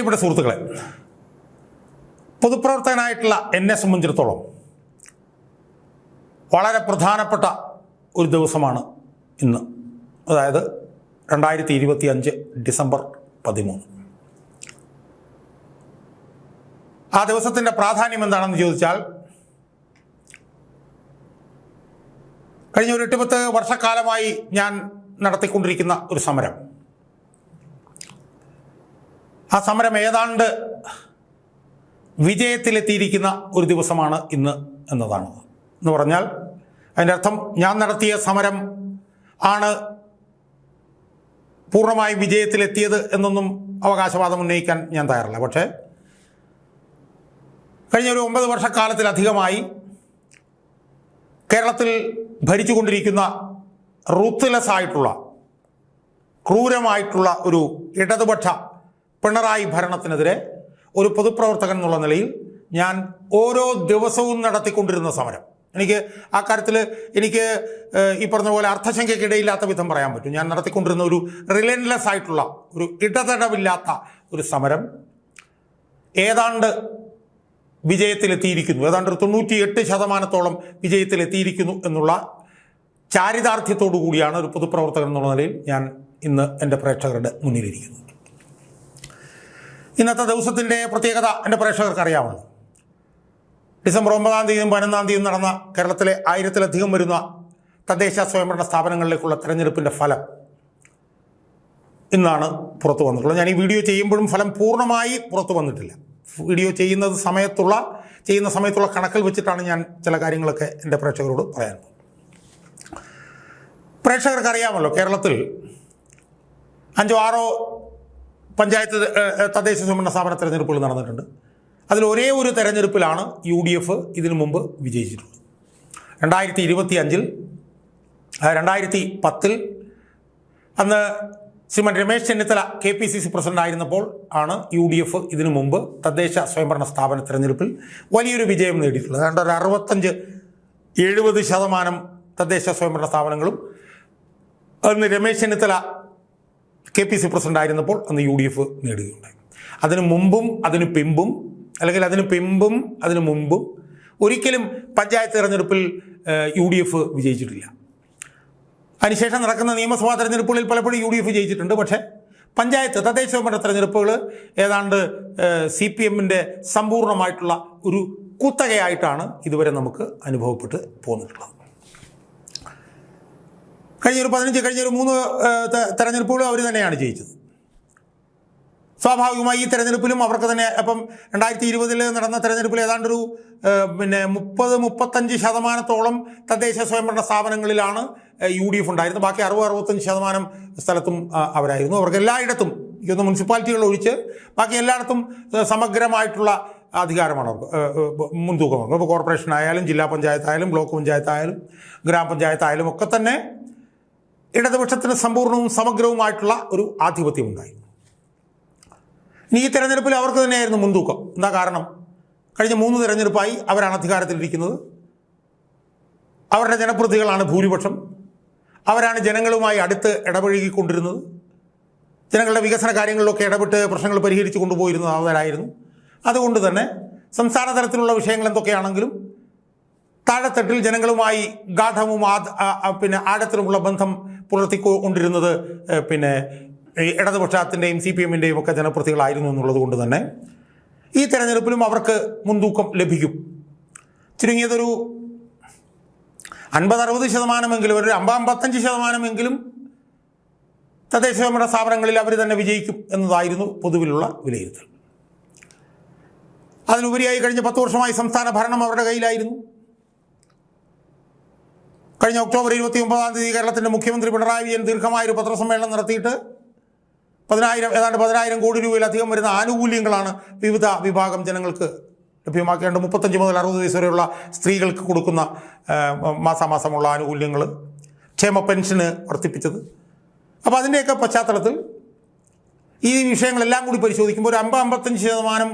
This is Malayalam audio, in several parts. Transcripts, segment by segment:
പ്രിയപ്പെട്ട സുഹൃത്തുക്കളെ, പൊതുപ്രവർത്തകനായിട്ടുള്ള എന്നെ സംബന്ധിച്ചിടത്തോളം വളരെ പ്രധാനപ്പെട്ട ഒരു ദിവസമാണ് ഇന്ന്. അതായത് 2025 ഡിസംബർ 13. ആ ദിവസത്തിൻ്റെ പ്രാധാന്യം എന്താണെന്ന് ചോദിച്ചാൽ, കഴിഞ്ഞ ഒരു 8-10 വർഷക്കാലമായി ഞാൻ നടത്തിക്കൊണ്ടിരിക്കുന്ന ഒരു സമരം, ആ സമരം ഏതാണ്ട് വിജയത്തിലെത്തിയിരിക്കുന്ന ഒരു ദിവസമാണ് ഇന്ന് എന്നതാണ്. എന്ന് പറഞ്ഞാൽ അതിൻ്റെ അർത്ഥം ഞാൻ നടത്തിയ സമരം ആണ് പൂർണ്ണമായും വിജയത്തിലെത്തിയത് എന്നൊന്നും അവകാശവാദം ഉന്നയിക്കാൻ ഞാൻ തയ്യാറല്ല. പക്ഷേ കഴിഞ്ഞ ഒരു 9 വർഷക്കാലത്തിലധികമായി കേരളത്തിൽ ഭരിച്ചുകൊണ്ടിരിക്കുന്ന റൂത്ത്ലെസ് ആയിട്ടുള്ള, ക്രൂരമായിട്ടുള്ള ഒരു ഇടതുപക്ഷ പിണറായി ഭരണത്തിനെതിരെ ഒരു പൊതുപ്രവർത്തകൻ എന്നുള്ള നിലയിൽ ഞാൻ ഓരോ ദിവസവും നടത്തിക്കൊണ്ടിരുന്ന സമരം, എനിക്ക് ആ കാര്യത്തിൽ എനിക്ക് ഈ പറഞ്ഞ പോലെ അർത്ഥശങ്കയ്ക്കിടയില്ലാത്ത വിധം പറയാൻ പറ്റും. ഞാൻ നടത്തിക്കൊണ്ടിരുന്ന ഒരു റിലൻലെസ് ആയിട്ടുള്ള, ഒരു ഇടതടവില്ലാത്ത ഒരു സമരം ഏതാണ്ട് വിജയത്തിലെത്തിയിരിക്കുന്നു. ഏതാണ്ട് ഒരു 98% വിജയത്തിലെത്തിയിരിക്കുന്നു എന്നുള്ള ചാരിതാർത്ഥ്യത്തോടു കൂടിയാണ് ഒരു പൊതുപ്രവർത്തകൻ എന്നുള്ള നിലയിൽ ഞാൻ ഇന്ന് എൻ്റെ പ്രേക്ഷകരുടെ മുന്നിലിരിക്കുന്നത്. ഇന്നത്തെ ദിവസത്തിൻ്റെ പ്രത്യേകത എൻ്റെ പ്രേക്ഷകർക്ക് അറിയാമല്ലോ. ഡിസംബർ 9-ാം തീയതിയും 11-ാം തീയതിയും നടന്ന കേരളത്തിലെ 1000-ലധികം വരുന്ന തദ്ദേശ സ്വയംഭരണ സ്ഥാപനങ്ങളിലേക്കുള്ള തെരഞ്ഞെടുപ്പിൻ്റെ ഫലം ഇന്നാണ് പുറത്തു വന്നിട്ടുള്ളത്. ഞാൻ ഈ വീഡിയോ ചെയ്യുമ്പോഴും ഫലം പൂർണ്ണമായി പുറത്തു വന്നിട്ടില്ല. വീഡിയോ ചെയ്യുന്ന സമയത്തുള്ള കണക്കിൽ വെച്ചിട്ടാണ് ഞാൻ ചില കാര്യങ്ങളൊക്കെ എൻ്റെ പ്രേക്ഷകരോട് പറയാനുള്ളത്. പ്രേക്ഷകർക്ക് അറിയാമല്ലോ, കേരളത്തിൽ 5-6 പഞ്ചായത്ത് തദ്ദേശ സ്വയംഭരണ സ്ഥാപന തെരഞ്ഞെടുപ്പുകൾ നടന്നിട്ടുണ്ട്. അതിൽ ഒരേ ഒരു തെരഞ്ഞെടുപ്പിലാണ് UDF ഇതിനു മുമ്പ് വിജയിച്ചിട്ടുള്ളത്. 2025-ൽ 2010-ൽ അന്ന് ശ്രീമൻ രമേശ് ചെന്നിത്തല KPCC പ്രസിഡന്റ് ആയിരുന്നപ്പോൾ ആണ് UDF ഇതിനു മുമ്പ് തദ്ദേശ സ്വയംഭരണ സ്ഥാപന തെരഞ്ഞെടുപ്പിൽ വലിയൊരു വിജയം നേടിയിട്ടുള്ളത്. ഏതാണ്ട് ഒരു 65-70% തദ്ദേശ സ്വയംഭരണ സ്ഥാപനങ്ങളും അന്ന് രമേശ് ചെന്നിത്തല KPCC പ്രസിഡന്റ് ആയിരുന്നപ്പോൾ അന്ന് UDF നേടുകയുണ്ടായി. അതിനു മുമ്പും അതിനു മുമ്പും ഒരിക്കലും പഞ്ചായത്ത് തെരഞ്ഞെടുപ്പിൽ UDF വിജയിച്ചിട്ടില്ല. അതിനുശേഷം നടക്കുന്ന നിയമസഭാ തെരഞ്ഞെടുപ്പുകളിൽ പലപ്പോഴും UDF ജയിച്ചിട്ടുണ്ട്. പക്ഷേ പഞ്ചായത്ത് തദ്ദേശ സ്വയംഭരണ തെരഞ്ഞെടുപ്പുകൾ ഏതാണ്ട് CPMൻ്റെ സമ്പൂർണ്ണമായിട്ടുള്ള ഒരു കുത്തകയായിട്ടാണ് ഇതുവരെ നമുക്ക് അനുഭവപ്പെട്ട് പോന്നിട്ടുള്ളത്. കഴിഞ്ഞ ഒരു 3 തെരഞ്ഞെടുപ്പുകളും അവർ തന്നെയാണ് ജയിച്ചത്. സ്വാഭാവികമായി ഈ തെരഞ്ഞെടുപ്പിലും അവർക്ക് തന്നെ. അപ്പം 2020-ൽ നടന്ന തെരഞ്ഞെടുപ്പിൽ ഏതാണ്ടൊരു 30-35% തദ്ദേശ സ്വയംഭരണ സ്ഥാപനങ്ങളിലാണ് UDF ഉണ്ടായിരുന്നത്. ബാക്കി 60-65% സ്ഥലത്തും അവരായിരുന്നു. അവർക്ക് എല്ലായിടത്തും, ഇതൊന്ന് മുനിസിപ്പാലിറ്റികൾ ഒഴിച്ച് ബാക്കി എല്ലായിടത്തും സമഗ്രമായിട്ടുള്ള അധികാരമാണ് അവർക്ക്, മുൻതൂക്കമാണ്. ഇപ്പോൾ കോർപ്പറേഷൻ ആയാലും, ജില്ലാ പഞ്ചായത്തായാലും, ബ്ലോക്ക് പഞ്ചായത്തായാലും, ഗ്രാമപഞ്ചായത്തായാലും ഒക്കെ തന്നെ ഇടതുപക്ഷത്തിന് സമ്പൂർണ്ണവും സമഗ്രവുമായിട്ടുള്ള ഒരു ആധിപത്യമുണ്ടായി. ഇനി ഈ തെരഞ്ഞെടുപ്പിൽ അവർക്ക് തന്നെയായിരുന്നു മുൻതൂക്കം. എന്താ കാരണം? കഴിഞ്ഞ 3 തെരഞ്ഞെടുപ്പായി അവരാണ് അധികാരത്തിലിരിക്കുന്നത്. അവരുടെ ജനപ്രതിനിധികളാണ് ഭൂരിപക്ഷം. അവരാണ് ജനങ്ങളുമായി അടുത്ത് ഇടപഴകിക്കൊണ്ടിരുന്നത്. ജനങ്ങളുടെ വികസന കാര്യങ്ങളിലൊക്കെ ഇടപെട്ട് പ്രശ്നങ്ങൾ പരിഹരിച്ചു കൊണ്ടുപോയിരുന്നത് അവരായിരുന്നു. അതുകൊണ്ട് തന്നെ സംസ്ഥാന തലത്തിലുള്ള വിഷയങ്ങൾ എന്തൊക്കെയാണെങ്കിലും താഴെത്തട്ടിൽ ജനങ്ങളുമായി ഗാഠവും ആഴത്തിലുമുള്ള ബന്ധം പുലർത്തിക്കൊണ്ടിരുന്നത് ഇടതുപക്ഷത്തിൻ്റെയും CPMൻ്റെയും ഒക്കെ ജനപ്രതിനിധികളായിരുന്നു എന്നുള്ളത് കൊണ്ട് തന്നെ ഈ തെരഞ്ഞെടുപ്പിലും അവർക്ക് മുൻതൂക്കം ലഭിക്കും. ചുരുങ്ങിയതൊരു 50-60% ഒരു 50-55% തദ്ദേശ സ്വയംഭരണ സ്ഥാപനങ്ങളിൽ അവർ തന്നെ വിജയിക്കും എന്നതായിരുന്നു പൊതുവിലുള്ള വിലയിരുത്തൽ. അതിനുപരിയായി കഴിഞ്ഞ 10 വർഷമായി സംസ്ഥാന ഭരണം അവരുടെ കയ്യിലായിരുന്നു. കഴിഞ്ഞ ഒക്ടോബർ 29-ാം തീയതി കേരളത്തിൻ്റെ മുഖ്യമന്ത്രി പിണറായി വിജയൻ ദീർഘമായൊരു പത്രസമ്മേളനം നടത്തിയിട്ട് ഏതാണ്ട് 10,000 കോടി രൂപയിലധികം വരുന്ന ആനുകൂല്യങ്ങളാണ് വിവിധ വിഭാഗം ജനങ്ങൾക്ക് ലഭ്യമാക്കേണ്ട. 35 മുതൽ 60 വയസ്സ് വരെയുള്ള സ്ത്രീകൾക്ക് കൊടുക്കുന്ന മാസാമാസമുള്ള ആനുകൂല്യങ്ങൾ, ക്ഷേമ പെൻഷന് വർദ്ധിപ്പിച്ചത്. അപ്പോൾ അതിൻ്റെയൊക്കെ പശ്ചാത്തലത്തിൽ ഈ വിഷയങ്ങളെല്ലാം കൂടി പരിശോധിക്കുമ്പോൾ ഒരു 50-55%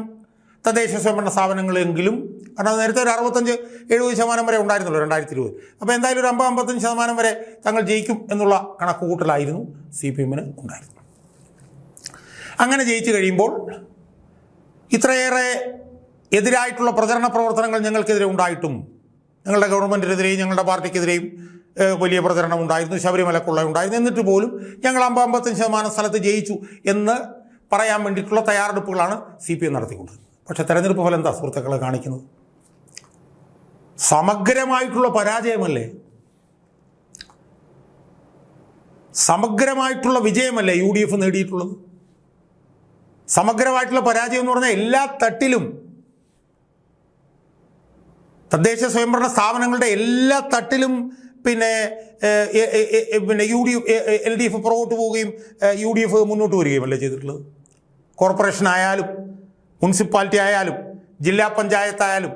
തദ്ദേശ സ്വയംഭരണ സ്ഥാപനങ്ങളെങ്കിലും, കാരണം അത് നേരത്തെ ഒരു 65-70% വരെ ഉണ്ടായിരുന്നല്ലോ 2020. അപ്പോൾ എന്തായാലും ഒരു 50-55% വരെ തങ്ങൾ ജയിക്കും എന്നുള്ള കണക്കുകൂട്ടലായിരുന്നു CPMന് ഉണ്ടായിരുന്നത്. അങ്ങനെ ജയിച്ചു കഴിയുമ്പോൾ ഇത്രയേറെ എതിരായിട്ടുള്ള പ്രചരണ പ്രവർത്തനങ്ങൾ ഞങ്ങൾക്കെതിരെ ഉണ്ടായിട്ടും ഞങ്ങളുടെ ഗവൺമെൻറ്റിനെതിരെയും ഞങ്ങളുടെ പാർട്ടിക്കെതിരെയും വലിയ പ്രചരണം ഉണ്ടായിരുന്നു, ശബരിമലക്കുള്ള ഉണ്ടായിരുന്നു. എന്നിട്ട് പോലും ഞങ്ങൾ 55% സ്ഥലത്ത് ജയിച്ചു എന്ന് പറയാൻ വേണ്ടിയിട്ടുള്ള തയ്യാറെടുപ്പുകളാണ് CPM നടത്തിക്കൊണ്ടത്. പക്ഷേ തെരഞ്ഞെടുപ്പ് ഫലം എന്താ സുഹൃത്തുക്കളെ കാണിക്കുന്നത്? സമഗ്രമായിട്ടുള്ള പരാജയമല്ലേ, സമഗ്രമായിട്ടുള്ള വിജയമല്ലേ UDF നേടിയിട്ടുള്ളത്? സമഗ്രമായിട്ടുള്ള പരാജയം എന്ന് പറഞ്ഞാൽ എല്ലാ തട്ടിലും, തദ്ദേശ സ്വയംഭരണ സ്ഥാപനങ്ങളുടെ എല്ലാ തട്ടിലും പിന്നെ LDF പുറകോട്ട് പോവുകയും UDF മുന്നോട്ട് വരികയും അല്ലേ ചെയ്തിട്ടുള്ളത്. കോർപ്പറേഷൻ ആയാലും മുനിസിപ്പാലിറ്റി ആയാലും ജില്ലാ പഞ്ചായത്തായാലും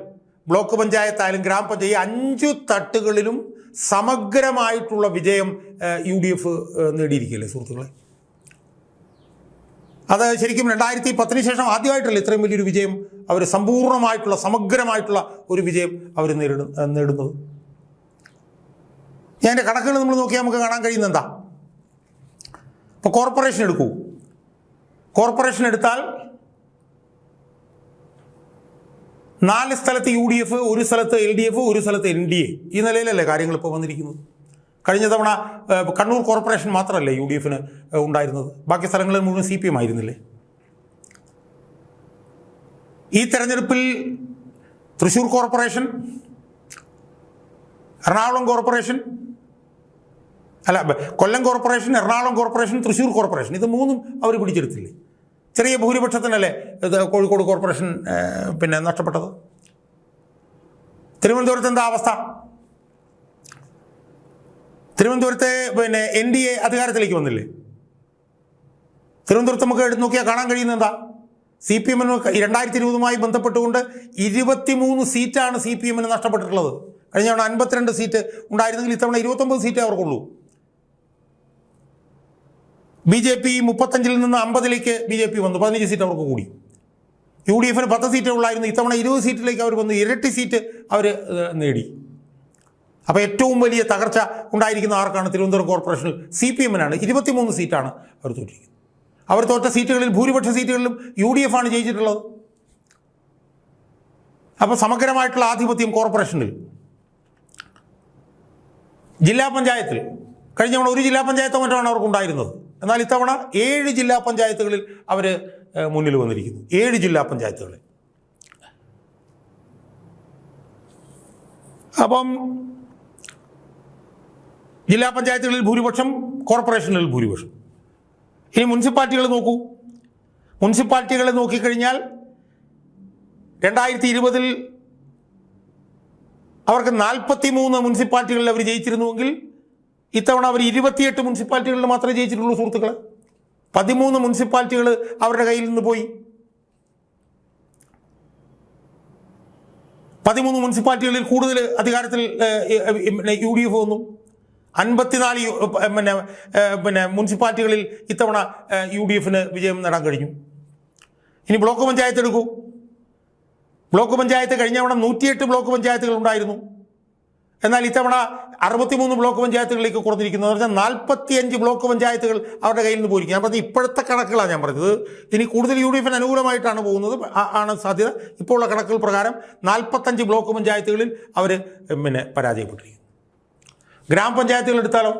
ബ്ലോക്ക് പഞ്ചായത്തായാലും ഗ്രാമപഞ്ചായത്ത് 5 തട്ടുകളിലും സമഗ്രമായിട്ടുള്ള വിജയം UDF നേടിയിരിക്കുകയല്ലേ സുഹൃത്തുക്കളെ. അത് ശരിക്കും 2010 ശേഷം ആദ്യമായിട്ടല്ലേ ഇത്രയും വലിയൊരു വിജയം അവർ, സമ്പൂർണ്ണമായിട്ടുള്ള സമഗ്രമായിട്ടുള്ള ഒരു വിജയം അവർ നേടുന്നത്. ഞാൻ എൻ്റെ കണക്കുകൾ നമ്മൾ നോക്കിയാൽ നമുക്ക് കാണാൻ കഴിയുന്നത് എന്താ? ഇപ്പോൾ കോർപ്പറേഷൻ എടുക്കൂ, കോർപ്പറേഷൻ എടുത്താൽ 4 സ്ഥലത്ത് UDF, 1 സ്ഥലത്ത് LDF, 1 സ്ഥലത്ത് NDA. ഈ നിലയിലല്ലേ കാര്യങ്ങൾ ഇപ്പോൾ വന്നിരിക്കുന്നത്. കഴിഞ്ഞ തവണ കണ്ണൂർ കോർപ്പറേഷൻ മാത്രമല്ലേ UDFന് ഉണ്ടായിരുന്നത്, ബാക്കി സ്ഥലങ്ങളിൽ മുഴുവൻ CPM ആയിരുന്നില്ലേ? ഈ തെരഞ്ഞെടുപ്പിൽ Thrissur corporation, Ernakulam corporation, Kollam corporation, Ernakulam corporation, Thrissur corporation, ഇത് 3ഉം അവർ പിടിച്ചെടുത്തില്ലേ? ചെറിയ ഭൂരിപക്ഷത്തിനല്ലേ കോഴിക്കോട് കോർപ്പറേഷൻ പിന്നെ നഷ്ടപ്പെട്ടത്. തിരുവനന്തപുരത്ത് എന്താ അവസ്ഥ? തിരുവനന്തപുരത്തെ പിന്നെ NDA അധികാരത്തിലേക്ക് വന്നില്ലേ? തിരുവനന്തപുരത്ത് നമുക്ക് എടുത്ത് നോക്കിയാൽ കാണാൻ കഴിയുന്നത് എന്താ? CPMന് 2020 ബന്ധപ്പെട്ടുകൊണ്ട് 23 സീറ്റാണ് CPMന് നഷ്ടപ്പെട്ടിട്ടുള്ളത്. കഴിഞ്ഞ തവണ 52 സീറ്റ് ഉണ്ടായിരുന്നെങ്കിൽ ഇത്തവണ 29 സീറ്റേ അവർക്കുള്ളൂ. BJP 35-ൽ നിന്ന് 50-ലേക്ക് BJP വന്നു, 15 സീറ്റ് അവർക്ക് കൂടി. UDFന് 10 സീറ്റേ ഉള്ളായിരുന്നു, ഇത്തവണ 20 സീറ്റിലേക്ക് അവർ വന്നു, ഇരട്ടി സീറ്റ് അവർ നേടി. അപ്പോൾ ഏറ്റവും വലിയ തകർച്ച ഉണ്ടായിരിക്കുന്ന ആർക്കാണ്? തിരുവനന്തപുരം കോർപ്പറേഷനിൽ CPMനാണ്. 23 സീറ്റാണ് അവർ തോറ്റിരിക്കുന്നത്. അവർ തോറ്റ സീറ്റുകളിൽ ഭൂരിപക്ഷ സീറ്റുകളിലും UDF ആണ് ജയിച്ചിട്ടുള്ളത്. അപ്പോൾ സമഗ്രമായിട്ടുള്ള ആധിപത്യം കോർപ്പറേഷനിൽ. ജില്ലാ പഞ്ചായത്തിൽ കഴിഞ്ഞ തവണ 1 ജില്ലാ പഞ്ചായത്തോ മറ്റാണ് അവർക്കുണ്ടായിരുന്നത്. എന്നാൽ ഇത്തവണ 7 ജില്ലാ പഞ്ചായത്തുകളിൽ അവർ മുന്നിൽ വന്നിരിക്കുന്നു. 7 ജില്ലാ പഞ്ചായത്തുകളിൽ. അപ്പം ജില്ലാ പഞ്ചായത്തുകളിൽ ഭൂരിപക്ഷം, കോർപ്പറേഷനിൽ ഭൂരിപക്ഷം. ഇനി മുനിസിപ്പാലിറ്റികൾ നോക്കൂ. മുനിസിപ്പാലിറ്റികളെ നോക്കിക്കഴിഞ്ഞാൽ 2020 അവർക്ക് 43 മുനിസിപ്പാലിറ്റികളിൽ അവർ ജയിച്ചിരുന്നുവെങ്കിൽ ഇത്തവണ അവർ 28 മുനിസിപ്പാലിറ്റികളിൽ മാത്രമേ ജയിച്ചിട്ടുള്ളൂ സുഹൃത്തുക്കളെ. 13 മുനിസിപ്പാലിറ്റികൾ അവരുടെ കയ്യിൽ നിന്ന് പോയി. 13 മുനിസിപ്പാലിറ്റികളിൽ കൂടുതൽ അധികാരത്തിൽ UDF വന്നു. 54 മുനിസിപ്പാലിറ്റികളിൽ ഇത്തവണ UDFന് വിജയം നേടാൻ കഴിഞ്ഞു. ഇനി ബ്ലോക്ക് പഞ്ചായത്ത് എടുക്കൂ. ബ്ലോക്ക് പഞ്ചായത്ത് കഴിഞ്ഞ തവണ 108 ബ്ലോക്ക് പഞ്ചായത്തുകൾ ഉണ്ടായിരുന്നു. എന്നാൽ ഇത്തവണ 63 ബ്ലോക്ക് പഞ്ചായത്തുകളിലേക്ക് കുറഞ്ഞിരിക്കുന്നു. എന്ന് പറഞ്ഞാൽ 45 ബ്ലോക്ക് പഞ്ചായത്തുകൾ അവരുടെ കയ്യിൽ നിന്ന് പോയിരിക്കും. ഞാൻ പറഞ്ഞത് ഇപ്പോഴത്തെ കണക്കുകളാണ് ഞാൻ പറഞ്ഞത്. ഇനി കൂടുതൽ UDFന് അനുകൂലമായിട്ടാണ് പോകുന്നത് ആണ് സാധ്യത. ഇപ്പോൾ ഉള്ള കണക്കുകൾ പ്രകാരം 45 ബ്ലോക്ക് പഞ്ചായത്തുകളിൽ അവർ പരാജയപ്പെട്ടിരിക്കുന്നു. ഗ്രാമപഞ്ചായത്തുകൾ എടുത്താലോ?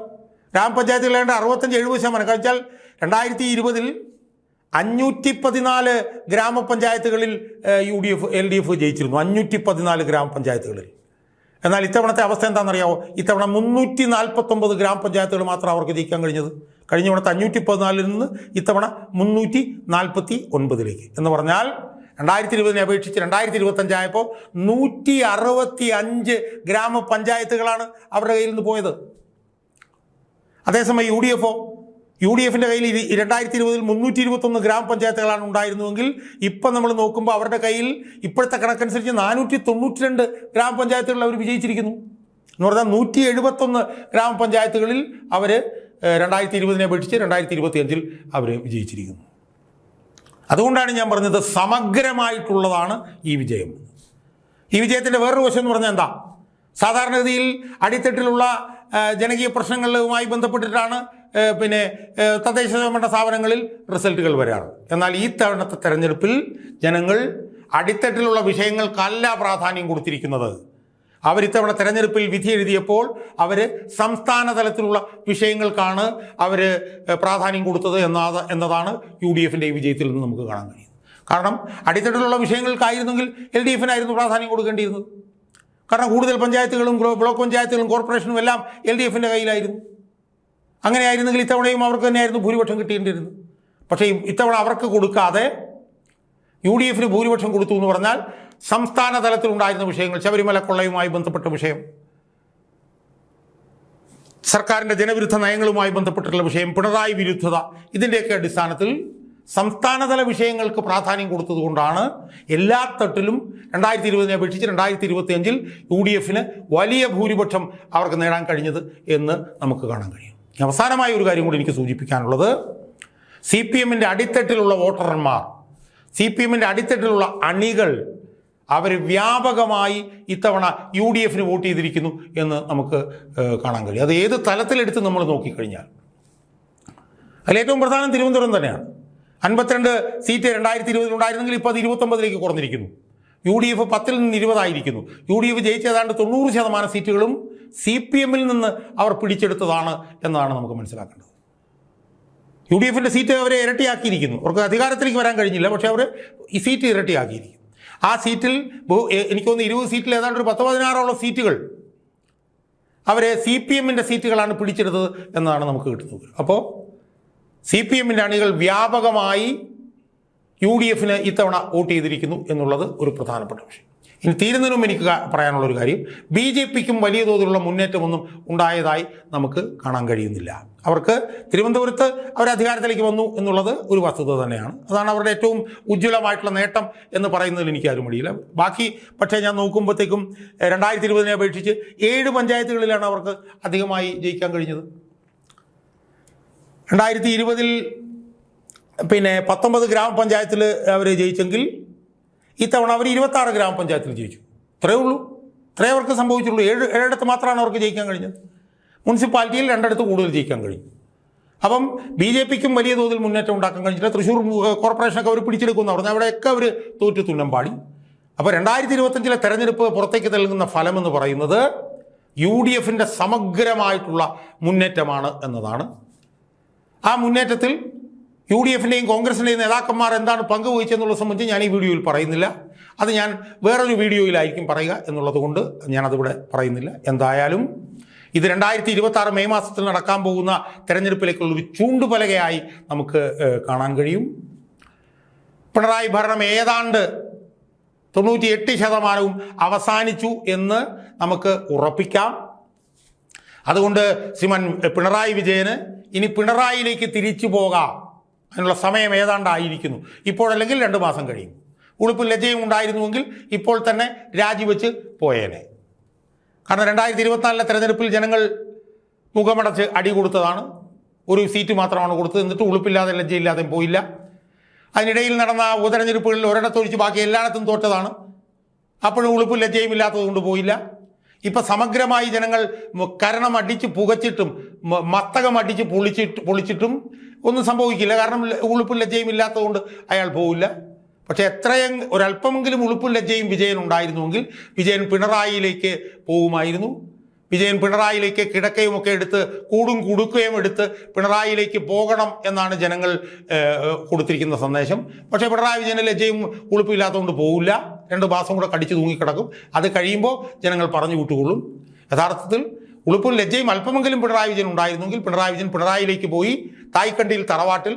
ഗ്രാമപഞ്ചായത്തുകൾ 65-70% കഴിച്ചാൽ 2020 514 ഗ്രാമപഞ്ചായത്തുകളിൽ LDF ജയിച്ചിരുന്നു. 514 ഗ്രാമപഞ്ചായത്തുകളിൽ. എന്നാൽ ഇത്തവണത്തെ അവസ്ഥ എന്താണെന്നറിയാമോ? ഇത്തവണ 349 ഗ്രാമപഞ്ചായത്തുകൾ മാത്രം അവർക്ക് ജയിക്കാൻ കഴിഞ്ഞത്. കഴിഞ്ഞ തവണത്തെ 514-ൽ നിന്ന് ഇത്തവണ 349-ലേക്ക്. എന്ന് പറഞ്ഞാൽ 2020-നെ അപേക്ഷിച്ച് 2025 ആയപ്പോൾ 165 ഗ്രാമപഞ്ചായത്തുകളാണ് അവരുടെ കയ്യിൽ നിന്ന് പോയത്. അതേസമയം UDFിൻ്റെ കയ്യിൽ 2020-ൽ 321 ഗ്രാമപഞ്ചായത്തുകളാണ് ഉണ്ടായിരുന്നുവെങ്കിൽ ഇപ്പം നമ്മൾ നോക്കുമ്പോൾ അവരുടെ കയ്യിൽ ഇപ്പോഴത്തെ കണക്കനുസരിച്ച് 492 ഗ്രാമപഞ്ചായത്തുകളിൽ അവർ വിജയിച്ചിരിക്കുന്നു. എന്ന് പറഞ്ഞാൽ 171 ഗ്രാമപഞ്ചായത്തുകളിൽ അവർ 2020-നെ അപേക്ഷിച്ച് 2025-ൽ അവർ വിജയിച്ചിരിക്കുന്നു. അതുകൊണ്ടാണ് ഞാൻ പറഞ്ഞത് സമഗ്രമായിട്ടുള്ളതാണ് ഈ വിജയം. ഈ വിജയത്തിൻ്റെ വേറൊരു വശം എന്ന് പറഞ്ഞാൽ എന്താ? സാധാരണഗതിയിൽ അടിത്തട്ടിലുള്ള ജനകീയ പ്രശ്നങ്ങളുമായി ബന്ധപ്പെട്ടിട്ടാണ് തദ്ദേശ സ്വയംഭരണ സ്ഥാപനങ്ങളിൽ റിസൾട്ടുകൾ വരാറ്. എന്നാൽ ഈ തവണത്തെ തെരഞ്ഞെടുപ്പിൽ ജനങ്ങൾ അടിത്തട്ടിലുള്ള വിഷയങ്ങൾക്കല്ല പ്രാധാന്യം കൊടുത്തിരിക്കുന്നത്. അവരിത്തവണ തെരഞ്ഞെടുപ്പിൽ വിധി എഴുതിയപ്പോൾ അവർ സംസ്ഥാന തലത്തിലുള്ള വിഷയങ്ങൾക്കാണ് അവർ പ്രാധാന്യം കൊടുത്തത് എന്നതാണ് UDFിൻ്റെ ഈ വിജയത്തിൽ നിന്ന് നമുക്ക് കാണാൻ കഴിയുന്നത്. കാരണം അടിത്തട്ടിലുള്ള വിഷയങ്ങൾക്കായിരുന്നെങ്കിൽ LDFിനായിരുന്നു പ്രാധാന്യം കൊടുക്കേണ്ടിയിരുന്നത്. കാരണം കൂടുതൽ പഞ്ചായത്തുകളും ബ്ലോക്ക് പഞ്ചായത്തുകളും കോർപ്പറേഷനും എല്ലാം LDFിൻ്റെ കയ്യിലായിരുന്നു. അങ്ങനെയായിരുന്നെങ്കിൽ ഇത്തവണയും അവർക്ക് തന്നെയായിരുന്നു ഭൂരിപക്ഷം കിട്ടേണ്ടിയിരുന്നത്. പക്ഷേ ഇത്തവണ അവർക്ക് കൊടുക്കാതെ UDFിന് ഭൂരിപക്ഷം കൊടുത്തു എന്ന് പറഞ്ഞാൽ സംസ്ഥാന തലത്തിലുണ്ടായിരുന്ന വിഷയങ്ങൾ, ശബരിമല കൊള്ളയുമായി ബന്ധപ്പെട്ട വിഷയം, സർക്കാരിൻ്റെ ജനവിരുദ്ധ നയങ്ങളുമായി ബന്ധപ്പെട്ടിട്ടുള്ള വിഷയം, പിണറായി വിരുദ്ധത, ഇതിൻ്റെയൊക്കെ അടിസ്ഥാനത്തിൽ സംസ്ഥാനതല വിഷയങ്ങൾക്ക് പ്രാധാന്യം കൊടുത്തതുകൊണ്ടാണ് എല്ലാ തട്ടിലും 2020 അപേക്ഷിച്ച് 2025 UDFിന് വലിയ ഭൂരിപക്ഷം അവർക്ക് നേടാൻ കഴിഞ്ഞത് എന്ന് നമുക്ക് കാണാൻ കഴിയും. അവസാനമായ ഒരു കാര്യം കൂടി എനിക്ക് സൂചിപ്പിക്കാനുള്ളത്, CPMൻ്റെ അടിത്തട്ടിലുള്ള വോട്ടർമാർ, CPMൻ്റെ അടിത്തട്ടിലുള്ള അണികൾ അവർ വ്യാപകമായി ഇത്തവണ UDFിന് വോട്ട് ചെയ്തിരിക്കുന്നു എന്ന് നമുക്ക് കാണാൻ കഴിയും. അത് ഏത് തലത്തിലെടുത്ത് നമ്മൾ നോക്കിക്കഴിഞ്ഞാൽ അതിലേറ്റവും പ്രധാനം തിരുവനന്തപുരം തന്നെയാണ്. 52 സീറ്റ് 2020 ഉണ്ടായിരുന്നെങ്കിൽ ഇപ്പോൾ അത് 29 കുറഞ്ഞിരിക്കുന്നു. UDF 10 നിന്ന് 20 ആയിരിക്കുന്നു. UDF ജയിച്ച ഏതാണ്ട് 90% സീറ്റുകളും CPMൽ നിന്ന് അവർ പിടിച്ചെടുത്തതാണ് എന്നാണ് നമുക്ക് മനസ്സിലാക്കേണ്ടത്. UDFിൻ്റെ സീറ്റ് അവരെ ഇരട്ടിയാക്കിയിരിക്കുന്നു. അവർക്ക് അധികാരത്തിലേക്ക് വരാൻ കഴിഞ്ഞില്ല, പക്ഷേ അവർ ഈ സീറ്റ് ഇരട്ടിയാക്കിയിരിക്കും. ആ സീറ്റിൽ എനിക്ക് തോന്നുന്നു 20 സീറ്റിൽ ഏതാണ്ട് ഒരു 10-16 സീറ്റുകൾ അവരെ CPMൻ്റെ സീറ്റുകളാണ് പിടിച്ചെടുത്തത് എന്നാണ് നമുക്ക് കിട്ടുന്നത്. അപ്പോൾ CPMൻ്റെ അണികൾ വ്യാപകമായി UDFിന് ഇത്തവണ വോട്ട് ചെയ്തിരിക്കുന്നു എന്നുള്ളത് ഒരു പ്രധാനപ്പെട്ട വിഷയം. ഇനി തീരുന്നതിനും എനിക്ക് പറയാനുള്ളൊരു കാര്യം, BJPക്കും വലിയ തോതിലുള്ള മുന്നേറ്റമൊന്നും ഉണ്ടായതായി നമുക്ക് കാണാൻ കഴിയുന്നില്ല. അവർക്ക് തിരുവനന്തപുരത്ത് അവർ അധികാരത്തിലേക്ക് വന്നു എന്നുള്ളത് ഒരു വസ്തുത തന്നെയാണ്. അതാണ് അവരുടെ ഏറ്റവും ഉജ്ജ്വലമായിട്ടുള്ള നേട്ടം എന്ന് പറയുന്നതിൽ എനിക്ക് ആരും മടിയില്ല. ബാക്കി പക്ഷേ ഞാൻ നോക്കുമ്പോഴത്തേക്കും 2020 അപേക്ഷിച്ച് 7 പഞ്ചായത്തുകളിലാണ് അവർക്ക് അധികമായി ജയിക്കാൻ കഴിഞ്ഞത്. 2020 19 ഗ്രാമപഞ്ചായത്തിൽ അവർ ജയിച്ചെങ്കിൽ ഇത്തവണ അവർ 26 ഗ്രാമപഞ്ചായത്തിൽ ജയിച്ചു. ഇത്രയേ ഉള്ളൂ. ഇത്രയേ അവർക്ക് സംഭവിച്ചുള്ളൂ. 7 മാത്രമാണ് അവർക്ക് ജയിക്കാൻ കഴിഞ്ഞത്. മുനിസിപ്പാലിറ്റിയിൽ 2 കൂടുതൽ ജയിക്കാൻ കഴിഞ്ഞു. അപ്പം BJPക്കും വലിയ തോതിൽ മുന്നേറ്റം ഉണ്ടാക്കാൻ കഴിഞ്ഞില്ല. തൃശ്ശൂർ കോർപ്പറേഷനൊക്കെ അവർ പിടിച്ചെടുക്കുമെന്ന് പറഞ്ഞാൽ അവിടെയൊക്കെ അവർ തോറ്റു തുന്നം പാടി. അപ്പോൾ 2025 തെരഞ്ഞെടുപ്പ് പുറത്തേക്ക് നൽകുന്ന ഫലം എന്ന് പറയുന്നത് UDFിൻ്റെ സമഗ്രമായിട്ടുള്ള മുന്നേറ്റമാണ് എന്നതാണ്. ആ മുന്നേറ്റത്തിൽ UDFിൻ്റെയും കോൺഗ്രസിൻ്റെയും നേതാക്കന്മാർ എന്താണ് പങ്കുവഹിച്ചെന്നുള്ളത് സംബന്ധിച്ച് ഞാൻ ഈ വീഡിയോയിൽ പറയുന്നില്ല. അത് ഞാൻ വേറൊരു വീഡിയോയിലായിരിക്കും പറയുക എന്നുള്ളത് കൊണ്ട് ഞാനതിവിടെ പറയുന്നില്ല. എന്തായാലും ഇത് 2026 മെയ് മാസത്തിൽ നടക്കാൻ പോകുന്ന തെരഞ്ഞെടുപ്പിലേക്കുള്ളൊരു ചൂണ്ടുപലകയായി നമുക്ക് കാണാൻ കഴിയും. പിണറായി ഭരണം ഏതാണ്ട് 98% അവസാനിച്ചു എന്ന് നമുക്ക് ഉറപ്പിക്കാം. അതുകൊണ്ട് ശ്രീമാൻ പിണറായി വിജയന് ഇനി പിണറായിയിലേക്ക് തിരിച്ചു പോകാം അതിനുള്ള സമയം ഏതാണ്ടായിരിക്കുന്നു. ഇപ്പോഴല്ലെങ്കിൽ 2 മാസം കഴിയും. ഉളുപ്പും ലജ്ജയും ഉണ്ടായിരുന്നുവെങ്കിൽ ഇപ്പോൾ തന്നെ രാജിവെച്ച് പോയേനെ. കാരണം 2024 തെരഞ്ഞെടുപ്പിൽ ജനങ്ങൾ മുഖമടച്ച് അടി കൊടുത്തതാണ്. ഒരു സീറ്റ് മാത്രമാണ് കൊടുത്തത്. എന്നിട്ട് ഉളുപ്പില്ലാതെ ലജ്ജയില്ലാതെയും പോയില്ല. അതിനിടയിൽ നടന്ന ഉപതെരഞ്ഞെടുപ്പുകളിൽ ഒരിടത്തൊഴിച്ച് ബാക്കി എല്ലായിടത്തും തോറ്റതാണ്. അപ്പോഴും ഉളുപ്പും ലജ്ജയും ഇല്ലാത്തത് കൊണ്ട് പോയില്ല. ഇപ്പം സമഗ്രമായി ജനങ്ങൾ കരണം അടിച്ച് പുകച്ചിട്ടും മസ്തകം അടിച്ച് പൊളിച്ചിട്ടും ഒന്നും സംഭവിക്കില്ല. കാരണം ഉളുപ്പും ലജ്ജയും ഇല്ലാത്തതുകൊണ്ട് അയാൾ പോവില്ല. പക്ഷേ ഒരല്പമെങ്കിലും ഉളുപ്പും ലജ്ജയും വിജയൻ ഉണ്ടായിരുന്നുവെങ്കിൽ വിജയൻ പിണറായിയിലേക്ക് പോകുമായിരുന്നു. വിജയൻ പിണറായിയിലേക്ക് കിടക്കയുമൊക്കെ എടുത്ത് കൂടും കുടുക്കുകയും എടുത്ത് പിണറായിയിലേക്ക് പോകണം എന്നാണ് ജനങ്ങൾ കൊടുത്തിരിക്കുന്ന സന്ദേശം. പക്ഷേ പിണറായി വിജയന് ലജ്ജയും ഉളുപ്പില്ലാത്തതുകൊണ്ട് പോവില്ല. 2 മാസം കൂടെ കടിച്ചു തൂങ്ങിക്കിടക്കും. അത് കഴിയുമ്പോൾ ജനങ്ങൾ പറഞ്ഞു വിട്ടുകൊള്ളും. യഥാർത്ഥത്തിൽ ഉളുപ്പും ലജ്ജയും അല്പമെങ്കിലും പിണറായി വിജയൻ ഉണ്ടായിരുന്നെങ്കിൽ പിണറായി വിജയൻ പിണറായിയിലേക്ക് പോയി തായ്ക്കണ്ടിയിൽ തറവാട്ടിൽ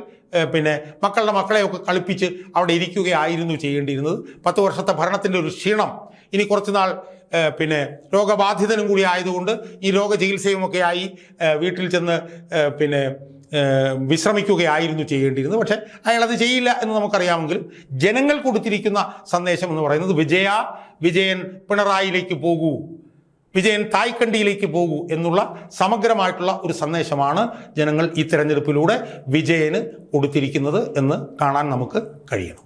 മക്കളുടെ മക്കളെയൊക്കെ കളിപ്പിച്ച് അവിടെ ഇരിക്കുകയായിരുന്നു ചെയ്യേണ്ടിയിരുന്നത്. 10 വർഷത്തെ ഭരണത്തിൻ്റെ ഒരു ക്ഷീണം ഇനി കുറച്ചുനാൾ രോഗബാധിതനും കൂടി ആയതുകൊണ്ട് ഈ രോഗചികിത്സയുമൊക്കെ ആയി വീട്ടിൽ ചെന്ന് വിശ്രമിക്കുകയായിരുന്നു ചെയ്യേണ്ടിയിരുന്നത്. പക്ഷേ അയാളത് ചെയ്യില്ല എന്ന് നമുക്കറിയാമെങ്കിലും ജനങ്ങൾ കൊടുത്തിരിക്കുന്ന സന്ദേശം എന്ന് പറയുന്നത് വിജയൻ പിണറായിയിലേക്ക് പോകൂ, വിജയൻ തായ്ക്കണ്ടിയിലേക്ക് പോകൂ എന്നുള്ള സമഗ്രമായിട്ടുള്ള ഒരു സന്ദേശമാണ് ജനങ്ങൾ ഈ തെരഞ്ഞെടുപ്പിലൂടെ വിജയന് കൊടുത്തിരിക്കുന്നത് എന്ന് കാണാൻ നമുക്ക് കഴിയണം.